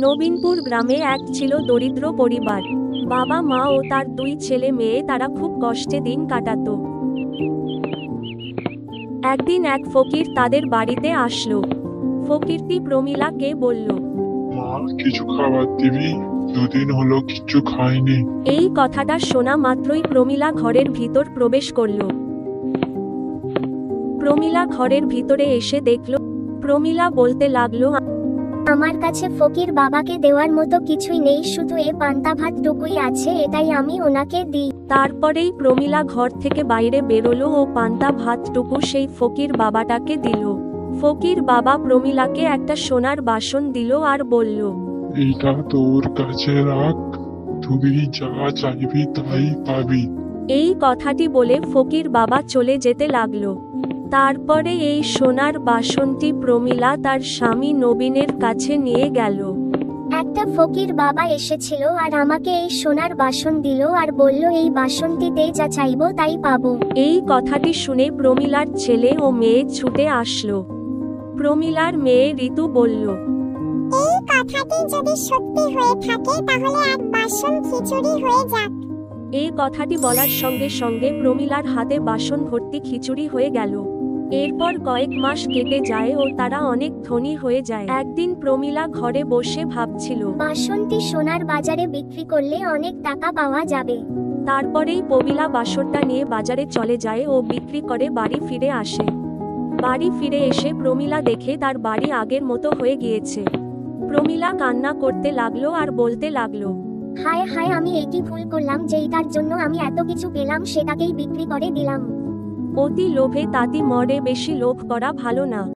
নবীনপুর গ্রামে এক ছিল দরিদ্র পরিবার। বাবা মা ও তার দুই ছেলে মেয়ে, তারা খুব কষ্টে দিন কাটাতো। একদিন এক ফকির তাদের বাড়িতে আসলো। ফকিরটি প্রমীলাকে বলল, মা, কিছু খাবার দিবি? দুদিন হলো কিছু খাইনি। এই কথাটা শোনা মাত্রই প্রমীলা ঘরের ভিতর প্রবেশ করল। প্রমীলা ঘরের ভিতরে এসে দেখল, প্রমীলা বলতে লাগলো, আমার কাছে ফকির বাবাকে দেওয়ার মতো কিছুই নেই, শুধু এ পান্তা ভাতটুকুই আছে, এটাই আমি ওনাকে দিই। তারপরেই প্রমীলা ঘর থেকে বাইরে বেরোলো ও পান্তা ভাতটুকু সেই ফকির বাবাটাকে দিল। ফকির বাবা প্রমীলাকে একটা সোনার বাসন দিল আর বলল, এইটা তোর কাছে রাখ, তুই যা চাইবি তাই পাবি। এই কথাটি বলে ফকির বাবা চলে যেতে লাগলো। তারপরে এই সোনার বাসনটি প্রমীলা তার স্বামী নবীনের কাছে নিয়ে গেল। একটা ফকির বাবা এসেছিল আর আমাকে এই সোনার বাসন দিল আর বলল, এই বাসনটিতে যা চাইবো তাই পাবো। এই কথাটি শুনে প্রমীলার ছেলে ও মেয়ে ছুটে আসলো। প্রমীলার মেয়ে ঋতু বলল, এই কথাটি যদি সত্যি হয়ে থাকে তাহলে এক বাসন খিচুড়ি হয়ে যাক। এই কথাটি বলার সঙ্গে সঙ্গে প্রমীলার হাতে বাসন ভর্তি খিচুড়ি হয়ে গেল। এরপর কয়েক মাস কেটে যায় ও তারা অনেক ধনী হয়ে যায়। একদিন প্রমীলা ঘরে বসে ভাবছিল, বাসনটি সোনার বাজারে বিক্রি করলে অনেক টাকা পাওয়া যাবে। তারপরেই প্রমীলা বাসনটা নিয়ে বাজারে চলে যায় ও বিক্রি করে বাড়ি ফিরে আসে। বাড়ি ফিরে এসে প্রমীলা দেখে তার বাড়ি আগের মতো হয়ে গিয়েছে। প্রমীলা কান্না করতে লাগলো আর বলতে লাগলো, হায় হায়, আমি একই ভুল করলাম, যেইটার জন্য আমি এত কিছু পেলাম সেটাকেই বিক্রি করে দিলাম। অতি লোভে তাতি মরে, বেশি লোভ করা ভালো না।